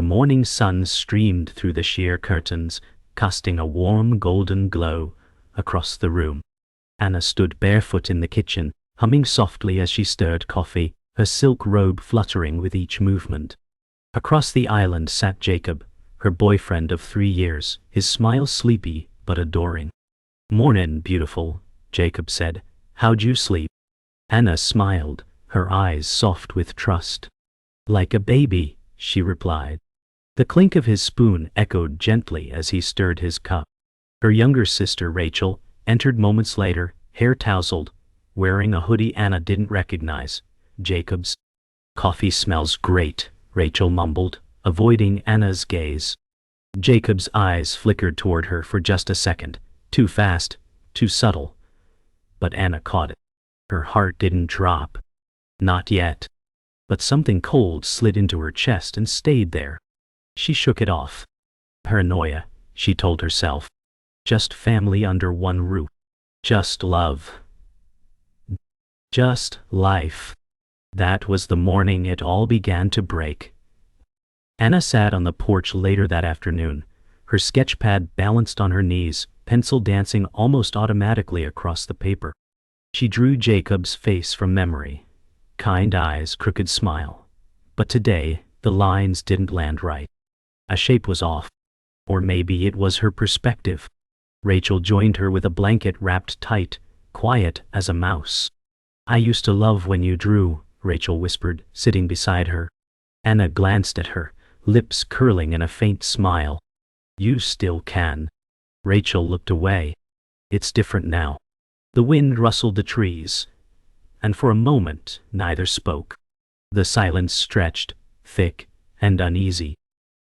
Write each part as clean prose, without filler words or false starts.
The morning sun streamed through the sheer curtains, casting a warm golden glow across the room. Anna stood barefoot in the kitchen, humming softly as she stirred coffee, her silk robe fluttering with each movement. Across the island sat Jacob, her boyfriend of 3 years, his smile sleepy but adoring. "Mornin', beautiful," Jacob said. "How'd you sleep?" Anna smiled, her eyes soft with trust. "Like a baby," she replied. The clink of his spoon echoed gently as he stirred his cup. Her younger sister, Rachel, entered moments later, hair tousled, wearing a hoodie Anna didn't recognize, Jacob's. "Coffee smells great," Rachel mumbled, avoiding Anna's gaze. Jacob's eyes flickered toward her for just a second, too fast, too subtle. But Anna caught it. Her heart didn't drop. Not yet. But something cold slid into her chest and stayed there. She shook it off. Paranoia, she told herself. Just family under one roof. Just love. Just life. That was the morning it all began to break. Anna sat on the porch later that afternoon, her sketchpad balanced on her knees, pencil dancing almost automatically across the paper. She drew Jacob's face from memory. Kind eyes, crooked smile. But today, the lines didn't land right. A shape was off. Or maybe it was her perspective. Rachel joined her with a blanket wrapped tight, quiet as a mouse. "I used to love when you drew," Rachel whispered, sitting beside her. Anna glanced at her, lips curling in a faint smile. "You still can." Rachel looked away. "It's different now." The wind rustled the trees, and for a moment neither spoke. The silence stretched, thick and uneasy.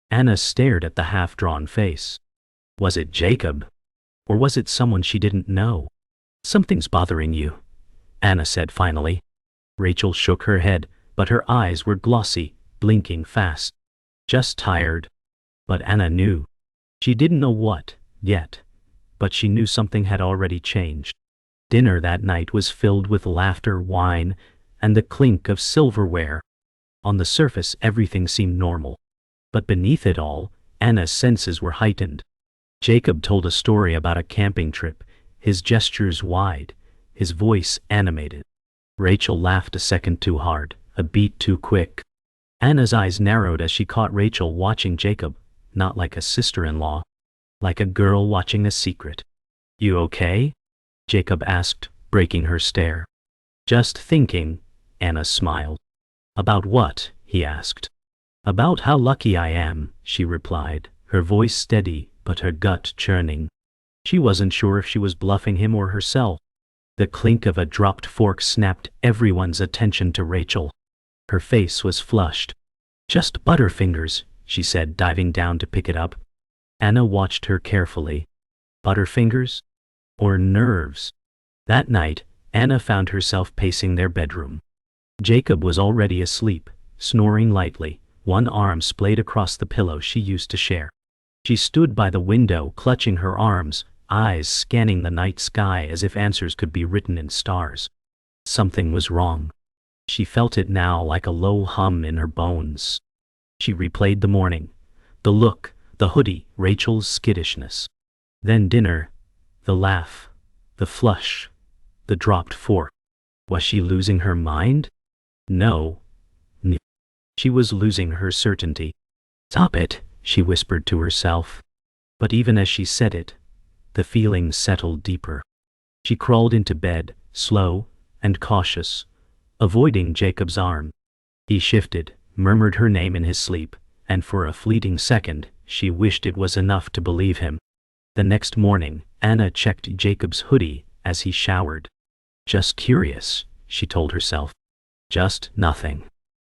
Anna stared at the half-drawn face. Was it Jacob? Or was it someone she didn't know? "Something's bothering you," Anna said finally. Rachel shook her head, but her eyes were glossy, blinking fast. "Just tired." But Anna knew. She didn't know what, yet, but she knew something had already changed. Dinner that night was filled with laughter, wine, and the clink of silverware. On the surface everything seemed normal. But beneath it all, Anna's senses were heightened. Jacob told a story about a camping trip, his gestures wide, his voice animated. Rachel laughed a second too hard, a beat too quick. Anna's eyes narrowed as she caught Rachel watching Jacob, not like a sister-in-law, like a girl watching a secret. "You okay?" Jacob asked, breaking her stare. "Just thinking," Anna smiled. "About what?" he asked. "About how lucky I am," she replied, her voice steady but her gut churning. She wasn't sure if she was bluffing him or herself. The clink of a dropped fork snapped everyone's attention to Rachel. Her face was flushed. "Just Butterfingers," she said, diving down to pick it up. Anna watched her carefully. Butterfingers? Or nerves? That night, Anna found herself pacing their bedroom. Jacob was already asleep, snoring lightly, one arm splayed across the pillow she used to share. She stood by the window, clutching her arms, eyes scanning the night sky as if answers could be written in stars. Something was wrong. She felt it now like a low hum in her bones. She replayed the morning, the look, the hoodie, Rachel's skittishness. Then dinner, the laugh, the flush, the dropped fork. Was she losing her mind? No. She was losing her certainty. "Stop it," she whispered to herself. But even as she said it, the feeling settled deeper. She crawled into bed, slow and cautious, avoiding Jacob's arm. He shifted, murmured her name in his sleep, and for a fleeting second, she wished it was enough to believe him. The next morning, Anna checked Jacob's hoodie as he showered. "Just curious," she told herself. "Just nothing."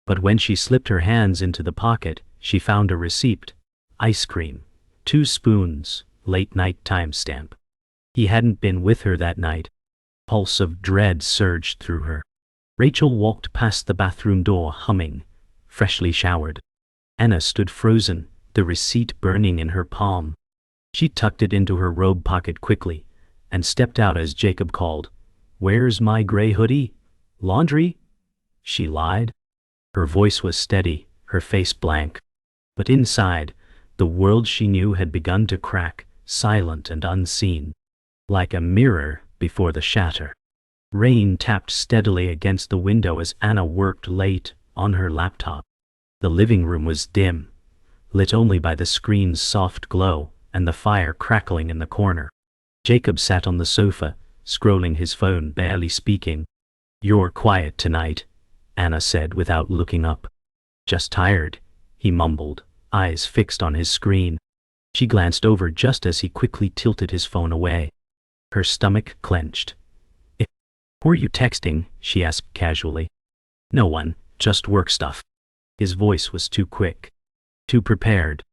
But when she slipped her hands into the pocket, she found a receipt. Ice cream, 2 spoons, late-night timestamp. He hadn't been with her that night. Pulse of dread surged through her. Rachel walked past the bathroom door humming, freshly showered. Anna stood frozen, the receipt burning in her palm. She tucked it into her robe pocket quickly, and stepped out as Jacob called, "Where's my gray hoodie? Laundry?" She lied. Her voice was steady, her face blank. But inside, the world she knew had begun to crack, silent and unseen, like a mirror before the shatter. Rain tapped steadily against the window as Anna worked late on her laptop. The living room was dim, lit only by the screen's soft glow and the fire crackling in the corner. Jacob sat on the sofa, scrolling his phone, barely speaking. "You're quiet tonight," Anna said without looking up. "Just tired," he mumbled, eyes fixed on his screen. She glanced over just as he quickly tilted his phone away. Her stomach clenched. "Who are you texting?" she asked casually. "No one, just work stuff." His voice was too quick, too prepared.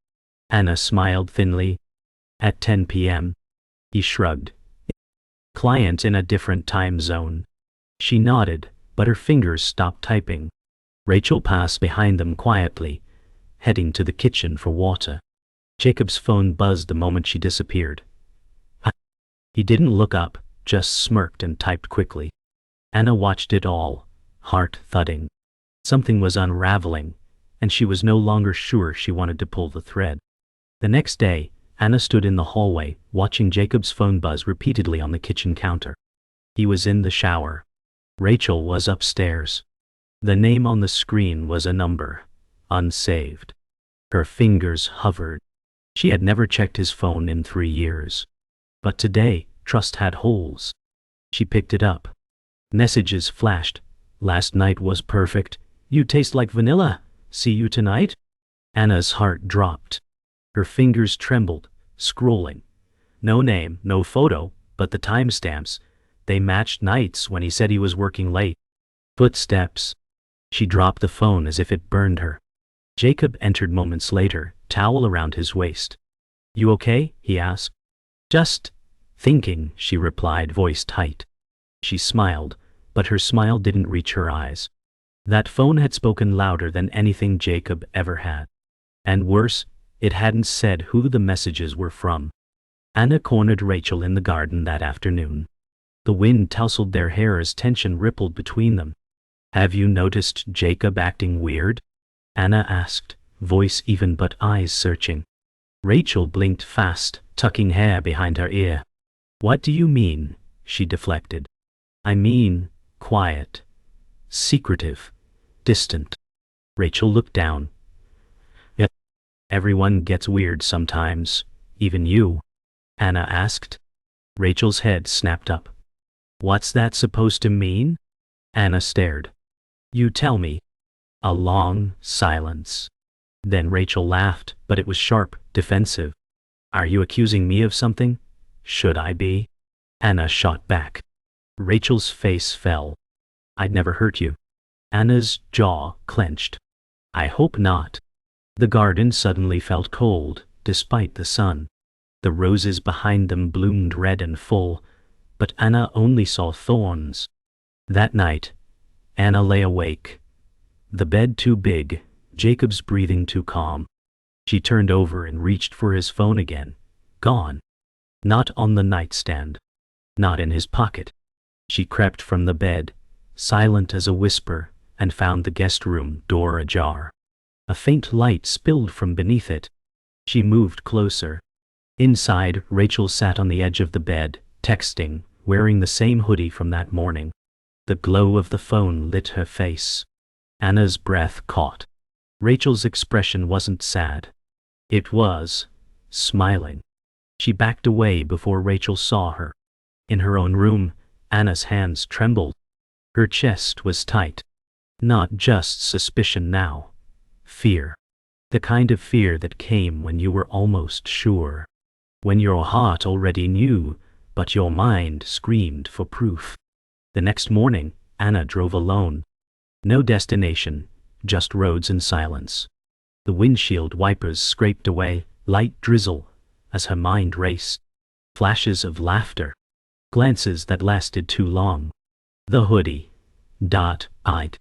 Anna smiled thinly. "At 10 p.m. He shrugged. "Client in a different time zone." She nodded, but her fingers stopped typing. Rachel passed behind them quietly, heading to the kitchen for water. Jacob's phone buzzed the moment she disappeared. He didn't look up, just smirked and typed quickly. Anna watched it all, heart thudding. Something was unraveling, and she was no longer sure she wanted to pull the thread. The next day, Anna stood in the hallway, watching Jacob's phone buzz repeatedly on the kitchen counter. He was in the shower. Rachel was upstairs. The name on the screen was a number, unsaved. Her fingers hovered. She had never checked his phone in 3 years. But today, trust had holes. She picked it up. Messages flashed. "Last night was perfect. You taste like vanilla. See you tonight?" Anna's heart dropped. Her fingers trembled, scrolling. No name, no photo, but the timestamps. They matched nights when he said he was working late. Footsteps. She dropped the phone as if it burned her. Jacob entered moments later, towel around his waist. "You okay?" he asked. "Just thinking," she replied, voice tight. She smiled, but her smile didn't reach her eyes. That phone had spoken louder than anything Jacob ever had. And worse, it hadn't said who the messages were from. Anna cornered Rachel in the garden that afternoon. The wind tousled their hair as tension rippled between them. "Have you noticed Jacob acting weird?" Anna asked, voice even but eyes searching. Rachel blinked fast, tucking hair behind her ear. "What do you mean?" she deflected. "I mean, quiet, secretive, distant." Rachel looked down. "Yet, everyone gets weird sometimes, even you," Anna asked. Rachel's head snapped up. "What's that supposed to mean?" Anna stared. "You tell me." A long silence. Then Rachel laughed, but it was sharp, defensive. "Are you accusing me of something? Should I be?" Anna shot back. Rachel's face fell. "I'd never hurt you." Anna's jaw clenched. "I hope not." The garden suddenly felt cold, despite the sun. The roses behind them bloomed red and full, but Anna only saw thorns. That night, Anna lay awake. The bed too big, Jacob's breathing too calm. She turned over and reached for his phone again. Gone. Not on the nightstand. Not in his pocket. She crept from the bed, silent as a whisper, and found the guest room door ajar. A faint light spilled from beneath it. She moved closer. Inside, Rachel sat on the edge of the bed, texting, wearing the same hoodie from that morning. The glow of the phone lit her face. Anna's breath caught. Rachel's expression wasn't sad. It was smiling. She backed away before Rachel saw her. In her own room, Anna's hands trembled. Her chest was tight. Not just suspicion now. Fear. The kind of fear that came when you were almost sure. When your heart already knew, but your mind screamed for proof. The next morning, Anna drove alone. No destination, just roads and silence. The windshield wipers scraped away, light drizzle, as her mind raced. Flashes of laughter. Glances that lasted too long. The hoodie. Eyed.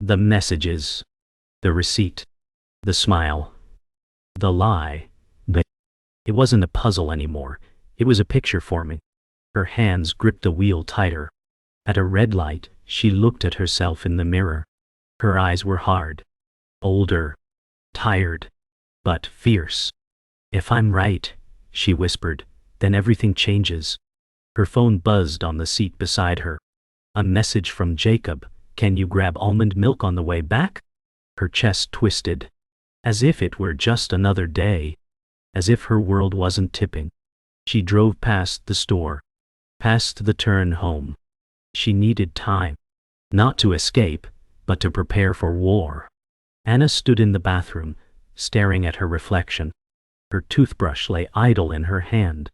The messages. The receipt. The smile. The lie. But it wasn't a puzzle anymore. It was a picture forming. Her hands gripped the wheel tighter. At a red light, she looked at herself in the mirror. Her eyes were hard. Older. Tired. but fierce. "If I'm right," she whispered, "then everything changes." Her phone buzzed on the seat beside her. A message from Jacob: "Can you grab almond milk on the way back?" Her chest twisted. As if it were just another day. As if her world wasn't tipping. She drove past the store. Past the turn home. She needed time. Not to escape, but to prepare for war. Anna stood in the bathroom, staring at her reflection. Her toothbrush lay idle in her hand.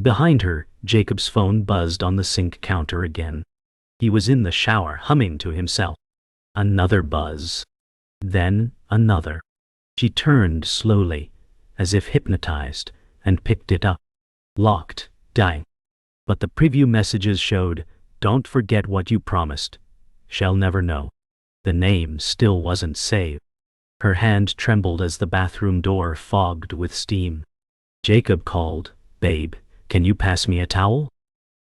Behind her, Jacob's phone buzzed on the sink counter again. He was in the shower, humming to himself. Another buzz. Then another. She turned slowly, as if hypnotized, and picked it up. Locked, dying. But the preview messages showed, "Don't forget what you promised. Shall never know." The name still wasn't saved. Her hand trembled as the bathroom door fogged with steam. Jacob called, "Babe, can you pass me a towel?"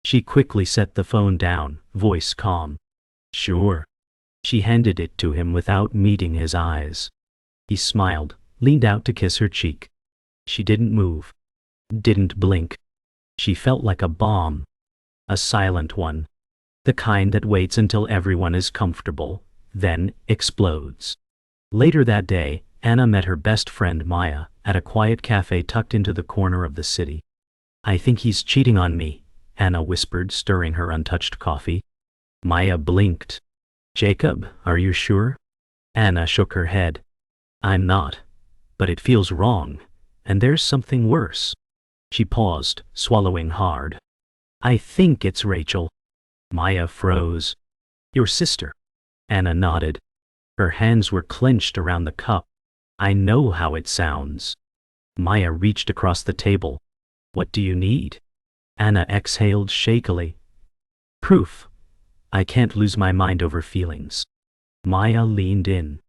She quickly set the phone down, voice calm. "Sure." She handed it to him without meeting his eyes. He smiled, leaned out to kiss her cheek. She didn't move. Didn't blink. She felt like a bomb. A silent one. The kind that waits until everyone is comfortable, then explodes. Later that day, Anna met her best friend Maya at a quiet cafe tucked into the corner of the city. "I think he's cheating on me," Anna whispered, stirring her untouched coffee. Maya blinked. "Jacob, are you sure?" Anna shook her head. "I'm not. But it feels wrong, and there's something worse." She paused, swallowing hard. "I think it's Rachel." Maya froze. "Your sister?" Anna nodded. Her hands were clenched around the cup. "I know how it sounds." Maya reached across the table. "What do you need?" Anna exhaled shakily. "Proof. I can't lose my mind over feelings." Maya leaned in.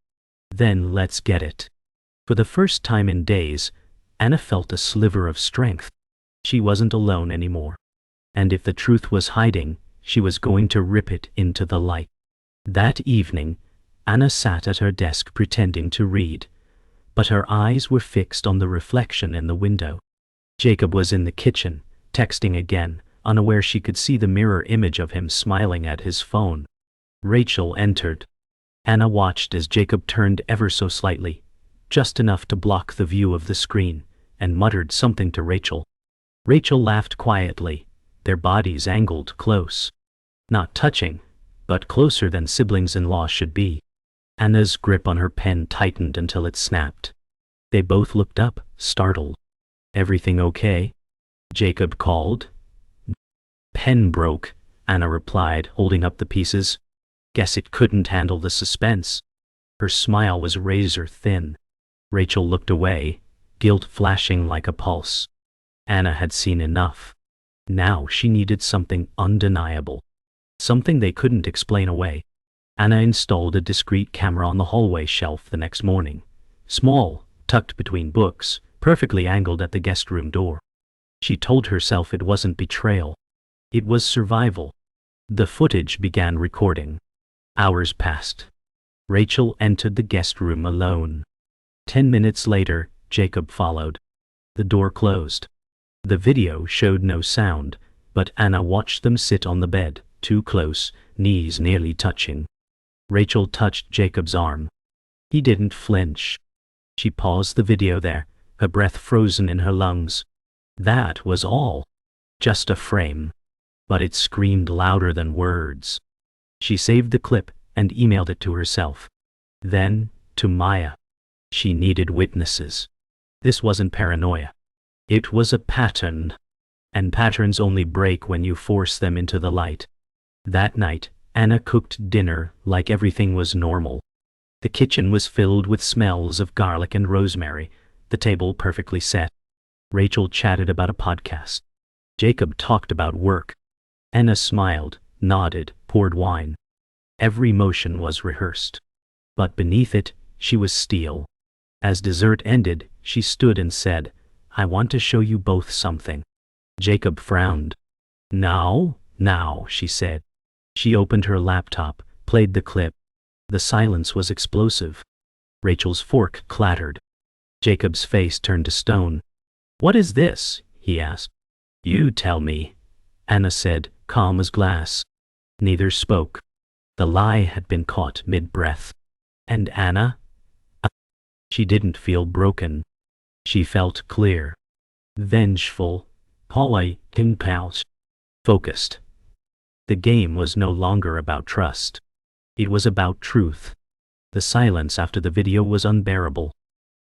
"Then let's get it." For the first time in days, Anna felt a sliver of strength. She wasn't alone anymore. And if the truth was hiding, she was going to rip it into the light. That evening, Anna sat at her desk pretending to read, but her eyes were fixed on the reflection in the window. Jacob was in the kitchen, texting again, unaware she could see the mirror image of him smiling at his phone. Rachel entered. Anna watched as Jacob turned ever so slightly, just enough to block the view of the screen, and muttered something to Rachel. Rachel laughed quietly, their bodies angled close. Not touching, but closer than siblings-in-law should be. Anna's grip on her pen tightened until it snapped. They both looked up, startled. "Everything okay?" Jacob called. "Pen broke," Anna replied, holding up the pieces. "Guess it couldn't handle the suspense." Her smile was razor thin. Rachel looked away, guilt flashing like a pulse. Anna had seen enough. Now she needed something undeniable. Something they couldn't explain away. Anna installed a discreet camera on the hallway shelf the next morning. Small, tucked between books, perfectly angled at the guest room door. She told herself it wasn't betrayal. It was survival. The footage began recording. Hours passed. Rachel entered the guest room alone. 10 minutes later, Jacob followed. The door closed. The video showed no sound, but Anna watched them sit on the bed, too close, knees nearly touching. Rachel touched Jacob's arm. He didn't flinch. She paused the video there, her breath frozen in her lungs. That was all. Just a frame. But it screamed louder than words. She saved the clip and emailed it to herself. Then, to Maya. She needed witnesses. This wasn't paranoia. It was a pattern. And patterns only break when you force them into the light. That night, Anna cooked dinner like everything was normal. The kitchen was filled with smells of garlic and rosemary, the table perfectly set. Rachel chatted about a podcast. Jacob talked about work. Anna smiled, nodded, poured wine. Every motion was rehearsed. But beneath it, she was steel. As dessert ended, she stood and said, "I want to show you both something." Jacob frowned. Now, she said. She opened her laptop, played the clip. The silence was explosive. Rachel's fork clattered. Jacob's face turned to stone. "What is this?" he asked. "You tell me," Anna said, calm as glass. Neither spoke. The lie had been caught mid-breath. And Anna? She didn't feel broken. She felt clear. Vengeful. Compelled. Focused. The game was no longer about trust. It was about truth. The silence after the video was unbearable.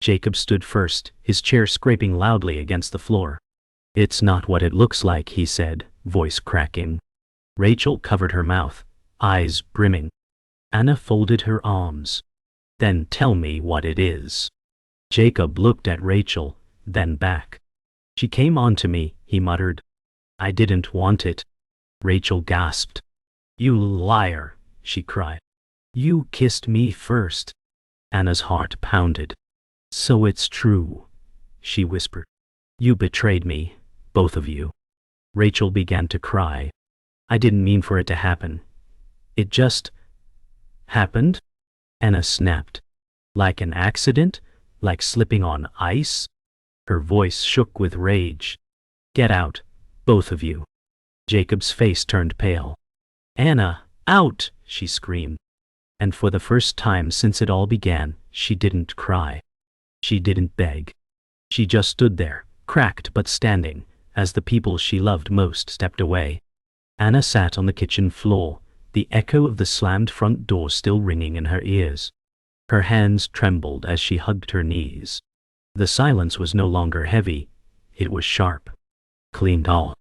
Jacob stood first, his chair scraping loudly against the floor. "It's not what it looks like," he said, voice cracking. Rachel covered her mouth, eyes brimming. Anna folded her arms. "Then tell me what it is." Jacob looked at Rachel, then back. "She came on to me," he muttered. "I didn't want it." Rachel gasped. "You liar," she cried. "You kissed me first." Anna's heart pounded. "So it's true," she whispered. "You betrayed me, both of you." Rachel began to cry. "I didn't mean for it to happen. It just happened?" Anna snapped. "Like an accident? Like slipping on ice?" Her voice shook with rage. "Get out, both of you." Jacob's face turned pale. "Anna, out!" she screamed. And for the first time since it all began, she didn't cry. She didn't beg. She just stood there, cracked but standing, as the people she loved most stepped away. Anna sat on the kitchen floor, the echo of the slammed front door still ringing in her ears. Her hands trembled as she hugged her knees. The silence was no longer heavy, it was sharp. Clean dull.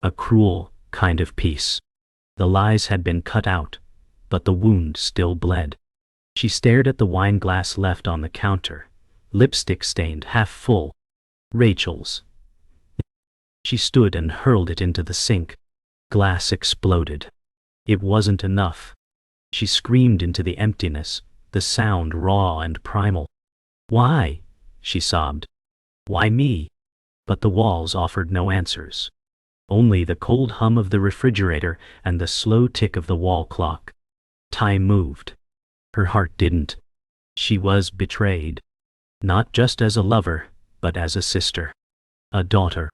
A cruel kind of peace. The lies had been cut out, but the wound still bled. She stared at the wine glass left on the counter, lipstick stained half full. Rachel's. She stood and hurled it into the sink. Glass exploded. It wasn't enough. She screamed into the emptiness, the sound raw and primal. "Why?" she sobbed. "Why me?" But the walls offered no answers. Only the cold hum of the refrigerator and the slow tick of the wall clock. Time moved. Her heart didn't. She was betrayed. Not just as a lover, but as a sister. A daughter.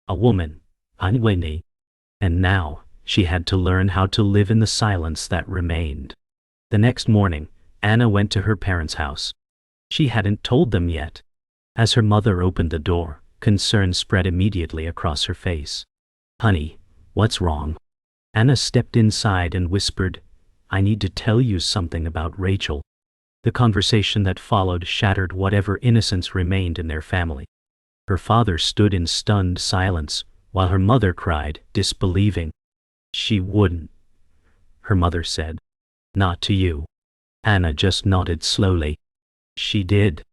A woman. Anwene. And now, she had to learn how to live in the silence that remained. The next morning, Anna went to her parents' house. She hadn't told them yet. As her mother opened the door, concern spread immediately across her face. "Honey, what's wrong?" Anna stepped inside and whispered, "I need to tell you something about Rachel." The conversation that followed shattered whatever innocence remained in their family. Her father stood in stunned silence, while her mother cried, disbelieving. "She wouldn't," her mother said. "Not to you." Anna just nodded slowly. "She did."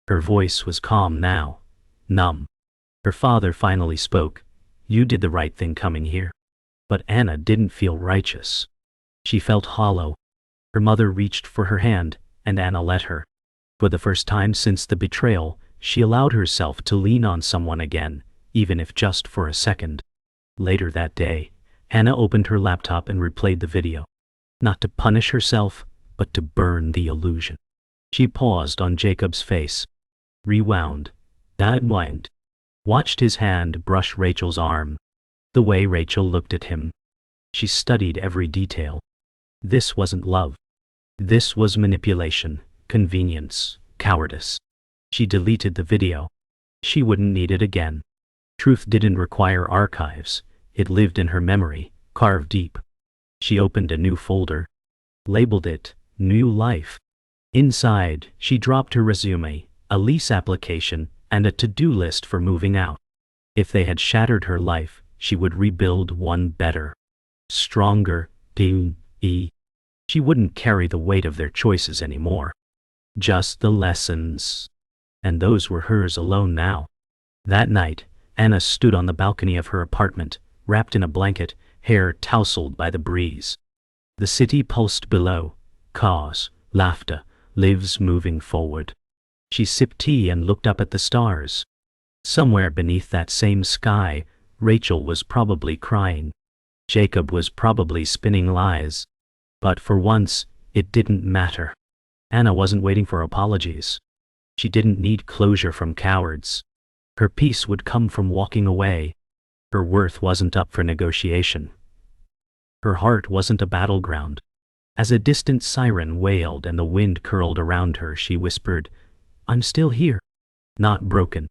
Her voice was calm now, numb. Her father finally spoke. "You did the right thing coming here." But Anna didn't feel righteous. She felt hollow. Her mother reached for her hand, and Anna let her. For the first time since the betrayal, she allowed herself to lean on someone again, even if just for a second. Later that day, Anna opened her laptop and replayed the video. Not to punish herself, but to burn the illusion. She paused on Jacob's face. Rewound. Unwind. Watched his hand brush Rachel's arm. The way Rachel looked at him. She studied every detail. This wasn't love. This was manipulation, convenience, cowardice. She deleted the video. She wouldn't need it again. Truth didn't require archives. It lived in her memory, carved deep. She opened a new folder. Labeled it, New Life. Inside, she dropped her resume, a lease application, and a to-do list for moving out. If they had shattered her life, she would rebuild one better. Stronger, She wouldn't carry the weight of their choices anymore. Just the lessons. And those were hers alone now. That night, Anna stood on the balcony of her apartment, wrapped in a blanket, hair tousled by the breeze. The city pulsed below. Cars, laughter, lives moving forward. She sipped tea and looked up at the stars. Somewhere beneath that same sky, Rachel was probably crying. Jacob was probably spinning lies. But for once, it didn't matter. Anna wasn't waiting for apologies. She didn't need closure from cowards. Her peace would come from walking away. Her worth wasn't up for negotiation. Her heart wasn't a battleground. As a distant siren wailed and the wind curled around her, she whispered, "I'm still here. Not broken.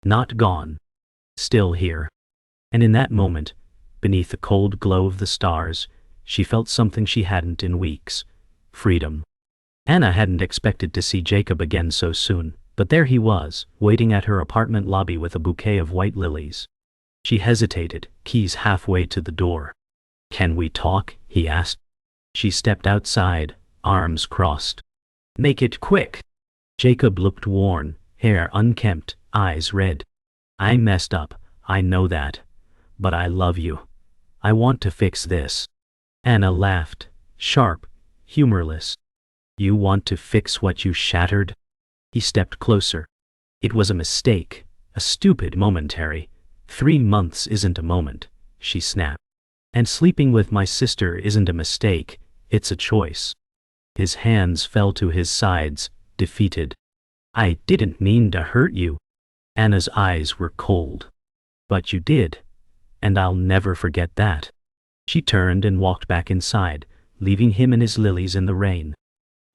Not gone. Still here." And in that moment, beneath the cold glow of the stars, she felt something she hadn't in weeks: freedom. Anna hadn't expected to see Jacob again so soon, but there he was, waiting at her apartment lobby with a bouquet of white lilies. She hesitated, keys halfway to the door. "Can we talk?" he asked. She stepped outside, arms crossed. "Make it quick." Jacob looked worn, hair unkempt, eyes red. "I messed up, I know that. But I love you. I want to fix this." Anna laughed, sharp, humorless. "You want to fix what you shattered?" He stepped closer. "It was a mistake, a stupid momentary. 3 months isn't a moment," she snapped. "And sleeping with my sister isn't a mistake, it's a choice." His hands fell to his sides, defeated. "I didn't mean to hurt you." Anna's eyes were cold. "But you did. And I'll never forget that." She turned and walked back inside, leaving him and his lilies in the rain.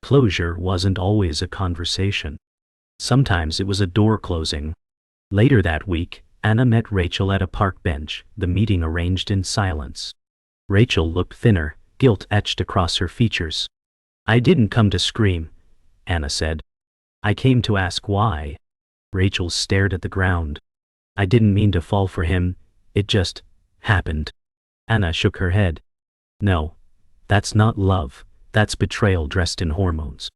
Closure wasn't always a conversation. Sometimes it was a door closing. Later that week, Anna met Rachel at a park bench, the meeting arranged in silence. Rachel looked thinner, guilt etched across her features. "I didn't come to scream," Anna said. "I came to ask why." Rachel stared at the ground. "I didn't mean to fall for him, it just happened." Anna shook her head. "No, that's not love, that's betrayal dressed in hormones."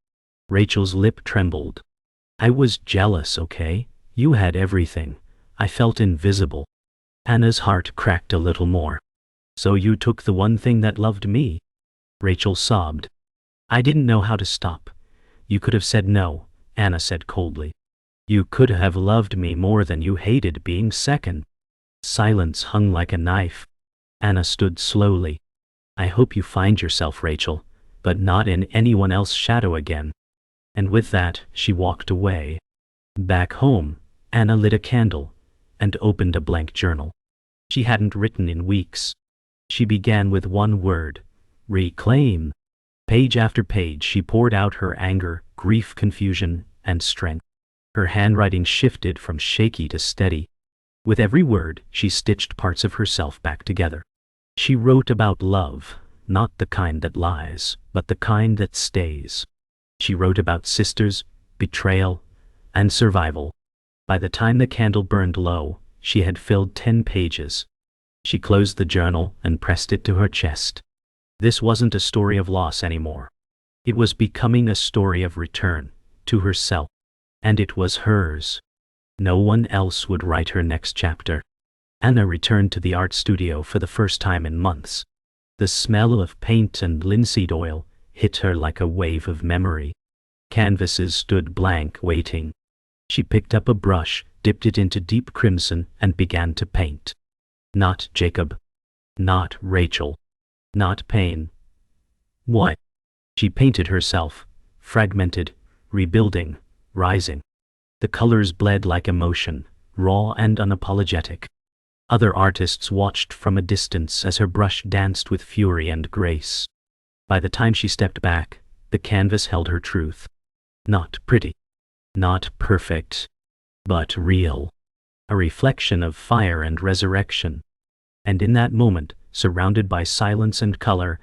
Rachel's lip trembled. "I was jealous, okay? You had everything. I felt invisible." Anna's heart cracked a little more. "So you took the one thing that loved me?" Rachel sobbed. "I didn't know how to stop. You could have said no," Anna said coldly. "You could have loved me more than you hated being second." Silence hung like a knife. Anna stood slowly. "I hope you find yourself, Rachel, but not in anyone else's shadow again." And with that, she walked away. Back home, Anna lit a candle and opened a blank journal. She hadn't written in weeks. She began with one word: reclaim. Page after page she poured out her anger, grief, confusion, and strength. Her handwriting shifted from shaky to steady. With every word, she stitched parts of herself back together. She wrote about love, not the kind that lies, but the kind that stays. She wrote about sisters, betrayal, and survival. By the time the candle burned low, she had filled 10 pages. She closed the journal and pressed it to her chest. This wasn't a story of loss anymore. It was becoming a story of return, to herself. And it was hers. No one else would write her next chapter. Anna returned to the art studio for the first time in months. The smell of paint and linseed oil hit her like a wave of memory. Canvases stood blank, waiting. She picked up a brush, dipped it into deep crimson, and began to paint. Not Jacob. Not Rachel. Not pain. What? She painted herself, fragmented, rebuilding, rising. The colors bled like emotion, raw and unapologetic. Other artists watched from a distance as her brush danced with fury and grace. By the time she stepped back, the canvas held her truth. Not pretty. Not perfect. But real. A reflection of fire and resurrection. And in that moment, surrounded by silence and color,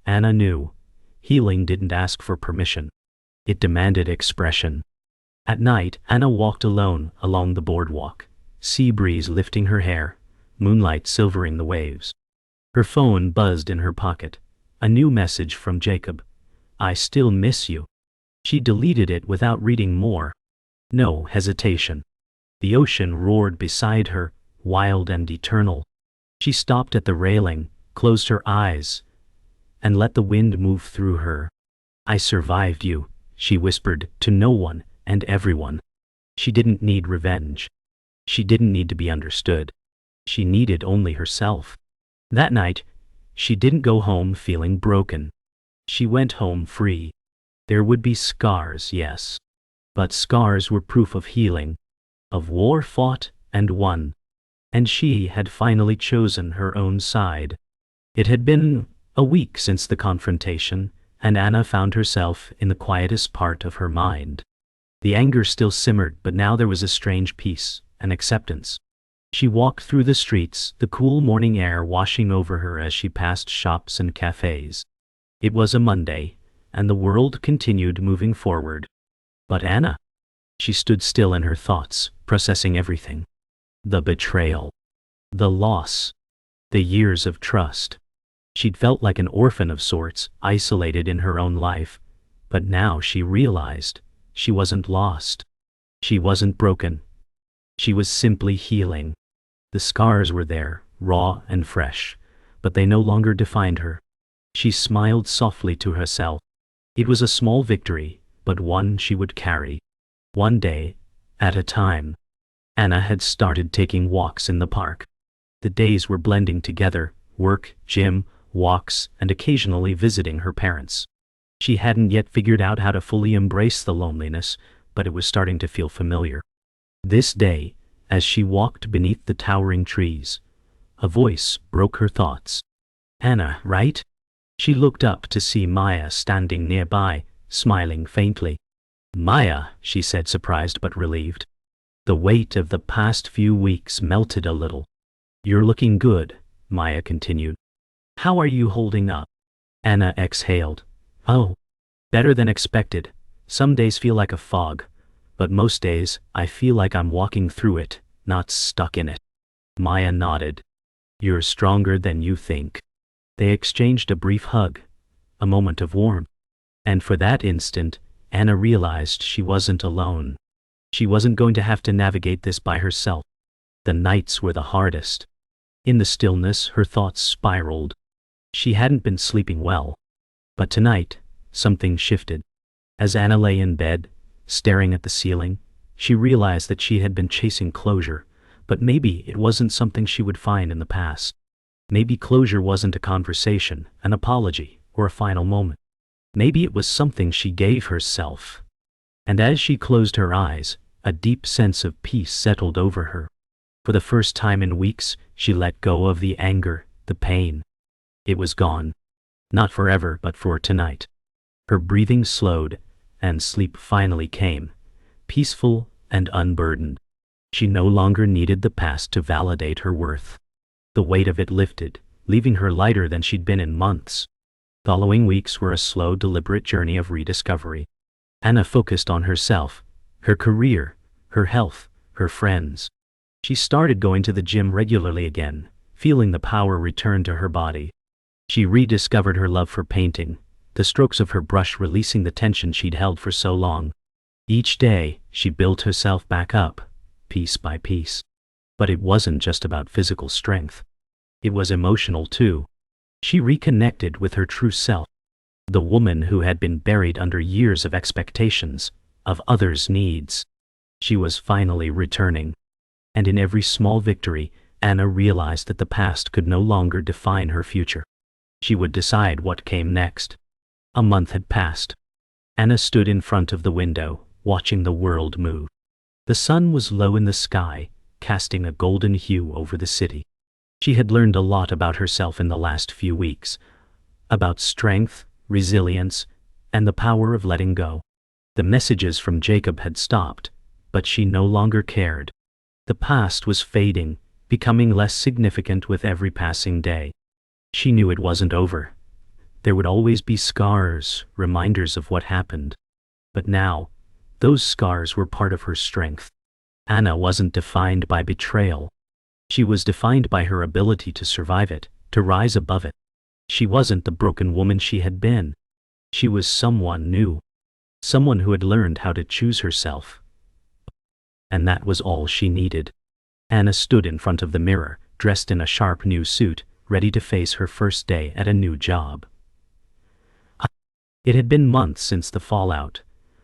Anna knew. Healing didn't ask for permission. It demanded expression. At night, Anna walked alone along the boardwalk, sea breeze lifting her hair, moonlight silvering the waves. Her phone buzzed in her pocket. A new message from Jacob. "I still miss you." She deleted it without reading more. No hesitation. The ocean roared beside her, wild and eternal. She stopped at the railing, closed her eyes, and let the wind move through her. "I survived you," she whispered to no one and everyone. She didn't need revenge. She didn't need to be understood. She needed only herself. That night, she didn't go home feeling broken. She went home free. There would be scars, yes. But scars were proof of healing, of war fought and won. And she had finally chosen her own side. It had been a week since the confrontation, and Anna found herself in the quietest part of her mind. The anger still simmered, but now there was a strange peace, an acceptance. She walked through the streets, the cool morning air washing over her as she passed shops and cafes. It was a Monday, and the world continued moving forward. But Anna? She stood still in her thoughts, processing everything. The betrayal. The loss. The years of trust. She'd felt like an orphan of sorts, isolated in her own life. But now she realized she wasn't lost. She wasn't broken. She was simply healing. The scars were there, raw and fresh, but they no longer defined her. She smiled softly to herself. It was a small victory, but one she would carry. One day at a time. Anna had started taking walks in the park. The days were blending together, work, gym, walks, and occasionally visiting her parents. She hadn't yet figured out how to fully embrace the loneliness, but it was starting to feel familiar. This day, as she walked beneath the towering trees, a voice broke her thoughts. Anna, right? She looked up to see Maya standing nearby, smiling faintly. Maya, she said, surprised but relieved. The weight of the past few weeks melted a little. You're looking good, Maya continued. How are you holding up? Anna exhaled. Oh, better than expected. Some days feel like a fog, but most days I feel like I'm walking through it, not stuck in it. Maya nodded. You're stronger than you think. They exchanged a brief hug, a moment of warmth. And for that instant, Anna realized she wasn't alone. She wasn't going to have to navigate this by herself. The nights were the hardest. In the stillness, her thoughts spiraled. She hadn't been sleeping well. But tonight, something shifted. As Anna lay in bed, staring at the ceiling, she realized that she had been chasing closure, but maybe it wasn't something she would find in the past. Maybe closure wasn't a conversation, an apology, or a final moment. Maybe it was something she gave herself. And as she closed her eyes, a deep sense of peace settled over her. For the first time in weeks, she let go of the anger, the pain. It was gone. Not forever, but for tonight. Her breathing slowed, and sleep finally came, peaceful and unburdened. She no longer needed the past to validate her worth. The weight of it lifted, leaving her lighter than she'd been in months. Following weeks were a slow, deliberate journey of rediscovery. Anna focused on herself, her career, her health, her friends. She started going to the gym regularly again, feeling the power return to her body. She rediscovered her love for painting, the strokes of her brush releasing the tension she'd held for so long. Each day, she built herself back up, piece by piece. But it wasn't just about physical strength. It was emotional too. She reconnected with her true self, the woman who had been buried under years of expectations, of others' needs. She was finally returning. And in every small victory, Anna realized that the past could no longer define her future. She would decide what came next. A month had passed. Anna stood in front of the window, watching the world move. The sun was low in the sky, casting a golden hue over the city. She had learned a lot about herself in the last few weeks, about strength, resilience, and the power of letting go. The messages from Jacob had stopped, but she no longer cared. The past was fading, becoming less significant with every passing day. She knew it wasn't over. There would always be scars, reminders of what happened. But now, those scars were part of her strength. Anna wasn't defined by betrayal. She was defined by her ability to survive it, to rise above it. She wasn't the broken woman she had been. She was someone new. Someone who had learned how to choose herself. And that was all she needed. Anna stood in front of the mirror, dressed in a sharp new suit, ready to face her first day at a new job. It had been months since the fallout,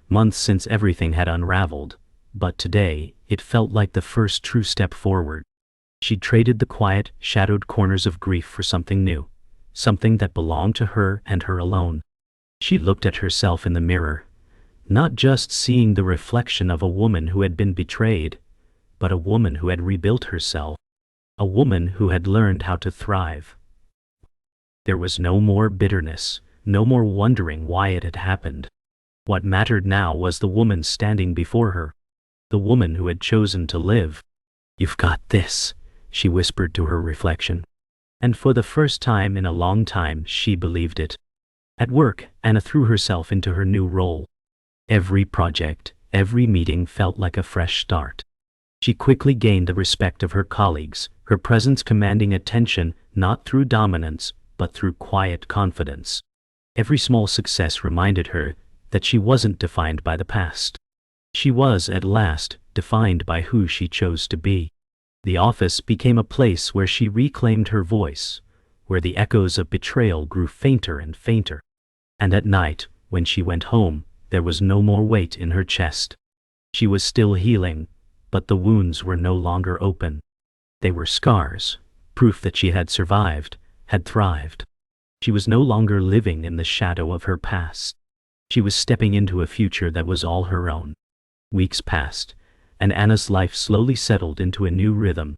months since everything had unraveled, but today, it felt like the first true step forward. She traded the quiet, shadowed corners of grief for something new, something that belonged to her and her alone. She looked at herself in the mirror, Not just seeing the reflection of a woman who had been betrayed, but a woman who had rebuilt herself, a woman who had learned how to thrive. There was no more bitterness, no more wondering why it had happened. What mattered now was the woman standing before her, the woman who had chosen to live. "You've got this," she whispered to her reflection. And for the first time in a long time, she believed it. At work, Anna threw herself into her new role. Every project, every meeting felt like a fresh start. She quickly gained the respect of her colleagues, her presence commanding attention not through dominance, but through quiet confidence. Every small success reminded her that she wasn't defined by the past. She was, at last, defined by who she chose to be. The office became a place where she reclaimed her voice, where the echoes of betrayal grew fainter and fainter. And at night, when she went home, there was no more weight in her chest. She was still healing, but the wounds were no longer open. They were scars, proof that she had survived, had thrived. She was no longer living in the shadow of her past. She was stepping into a future that was all her own. Weeks passed, and Anna's life slowly settled into a new rhythm.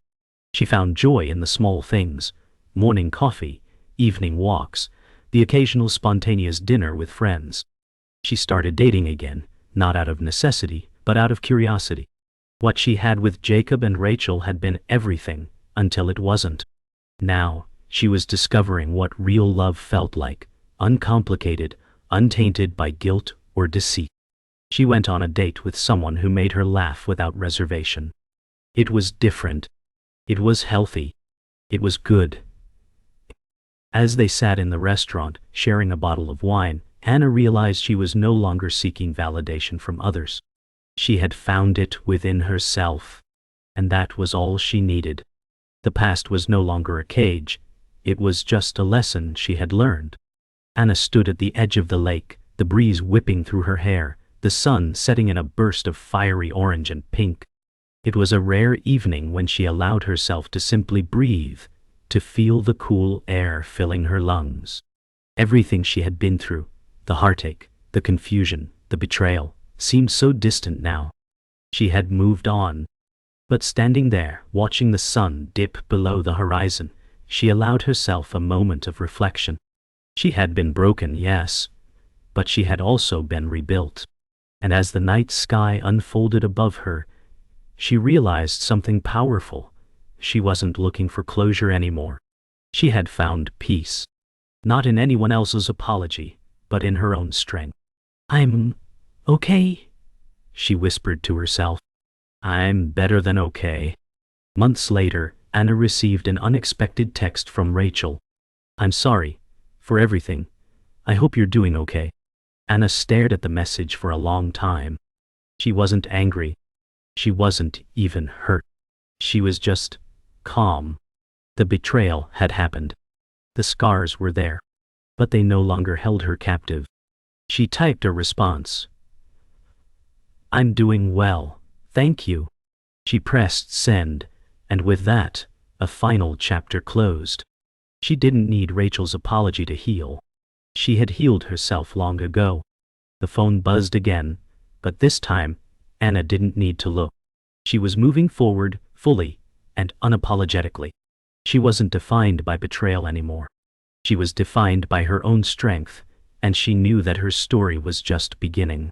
She found joy in the small things: morning coffee, evening walks, the occasional spontaneous dinner with friends. She started dating again, not out of necessity, but out of curiosity. What she had with Jacob and Rachel had been everything, until it wasn't. Now, she was discovering what real love felt like, uncomplicated, untainted by guilt or deceit. She went on a date with someone who made her laugh without reservation. It was different. It was healthy. It was good. As they sat in the restaurant, sharing a bottle of wine, Anna realized she was no longer seeking validation from others. She had found it within herself, and that was all she needed. The past was no longer a cage. It was just a lesson she had learned. Anna stood at the edge of the lake, the breeze whipping through her hair, the sun setting in a burst of fiery orange and pink. It was a rare evening when she allowed herself to simply breathe, to feel the cool air filling her lungs. Everything she had been through, the heartache, the confusion, the betrayal, seemed so distant now. She had moved on. But standing there, watching the sun dip below the horizon, she allowed herself a moment of reflection. She had been broken, yes, but she had also been rebuilt. And as the night sky unfolded above her, she realized something powerful. She wasn't looking for closure anymore. She had found peace. Not in anyone else's apology, but in her own strength. "I'm okay," she whispered to herself. "I'm better than okay." Months later, Anna received an unexpected text from Rachel. "I'm sorry for everything. I hope you're doing okay." Anna stared at the message for a long time. She wasn't angry. She wasn't even hurt. She was just calm. The betrayal had happened. The scars were there, but they no longer held her captive. She typed a response. "I'm doing well, thank you." She pressed send, and with that, a final chapter closed. She didn't need Rachel's apology to heal. She had healed herself long ago. The phone buzzed again, but this time, Anna didn't need to look. She was moving forward, fully and unapologetically. She wasn't defined by betrayal anymore. She was defined by her own strength, and she knew that her story was just beginning.